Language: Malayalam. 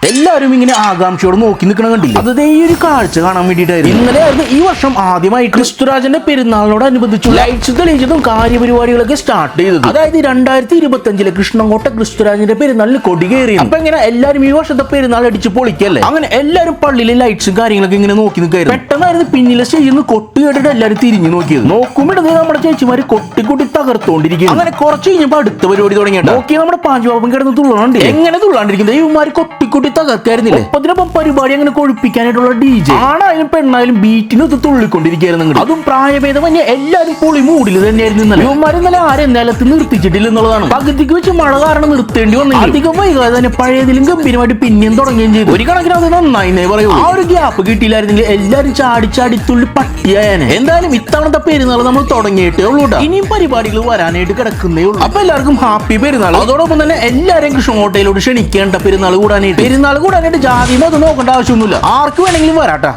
എല്ലാവരും ഇങ്ങനെ ആകാംക്ഷയോട് നോക്കി നിൽക്കണ കണ്ടില്ല. അത് ഈ ഒരു കാഴ്ച കാണാൻ വേണ്ടിയിട്ടായിരുന്നു. ഇന്നലെയായിരുന്നു ഈ വർഷം ആദ്യമായി ക്രിസ്തുരാജന്റെ പെരുന്നാളിനോടനുബന്ധിച്ചുള്ള ലൈറ്റ്സ് തെളിയിച്ചതും കാര്യപരിപാടികളൊക്കെ സ്റ്റാർട്ട് ചെയ്തത്. അതായത് 2025 കൃഷ്ണങ്കോട്ട ക്രിസ്തുരാജന്റെ പെരുന്നാളിന് കൊടികേറി. അപ്പൊ ഇങ്ങനെ എല്ലാവരും ഈ വർഷത്തെ പെരുന്നാൾ അടിച്ച് പൊളിക്കല്ലേ. അങ്ങനെ എല്ലാവരും പള്ളിയിലെ ലൈറ്റ്സും കാര്യങ്ങളൊക്കെ ഇങ്ങനെ നോക്കി നിൽക്കായിരുന്നു. പെട്ടെന്നായിരുന്നു പിന്നിലെ സ്റ്റേജിൽ കൊട്ടി കേട്ടിട്ട് എല്ലാവരും തിരിഞ്ഞു നോക്കിയത്. നോക്കുമ്പോഴേ നമ്മുടെ ചേച്ചിമാര് കൊട്ടിക്കൊട്ടി തകർത്തോണ്ടിരിക്കുന്നു. അങ്ങനെ കുറച്ച് കഴിഞ്ഞപ്പോ അടുത്ത പരിപാടി തുടങ്ങിയിട്ട് നോക്കി നമ്മുടെ പാഞ്ചുപാപ്പൻ കിടന്ന് തുള്ളാണ്ട് എങ്ങനെ തുള്ളാണ്ടിരിക്കുന്നത്. ഇവന്മാര് കൊട്ടിക്കൊട്ടി തകർക്കായിരുന്നില്ലേ. അതിനൊപ്പം പരിപാടി അങ്ങനെ കൊഴിപ്പിക്കാനായിട്ടുള്ള DJ ആണായാലും പെണ്ണായാലും ബീറ്റിനൊത്ത് തുള്ളിക്കൊണ്ടിരിക്കുകയായിരുന്നു. അതും പ്രായഭേദമന്യേ എല്ലാവരും പൊളി മൂടിൽ തന്നെയായിരുന്നു. ഇന്നലെ ഇവന്മാർ ഇന്നലെ ആരും നിലത്ത് നിർത്തിച്ചിട്ടില്ല എന്നുള്ളതാണ്. പകുതിക്ക് വെച്ച് മഴ കാരണം നിർത്തേണ്ടി വന്നു. അധികം വൈകാതെ തന്നെ പഴയതിലും ഗംഭീരമായിട്ട് പിന്നെയും തുടങ്ങുകയും ചെയ്തു. ഒരു കണക്കിന് അത് നന്നായി പറയൂ. ആ ഒരു ഗ്യാപ്പ് കിട്ടിയില്ലായിരുന്നെങ്കിൽ എല്ലാവരും ചാടിത്തുള്ളി പട്ടിയായനെ. എന്തായാലും ഇത്തവണത്തെ പെരുന്നാൾ നമ്മൾ തുടങ്ങിയിട്ടേ ഉള്ളൂ. ഇനിയും പരിപാടികൾ വരാനായിട്ട് കിടക്കുന്നേ ഉള്ളൂ. അപ്പൊ എല്ലാവർക്കും ഹാപ്പി പെരുന്നാൾ. അതോടൊപ്പം തന്നെ എല്ലാവരെയും കൃഷ്ണങ്കോട്ടയിലോട്ട് ക്ഷണിക്കേണ്ട പെരുന്നാൾ കൂടാനായിട്ട് ജാതി മതം നോക്കേണ്ട ആവശ്യമൊന്നുമില്ല. ആർക്ക് വേണമെങ്കിലും വരാട്ടാ.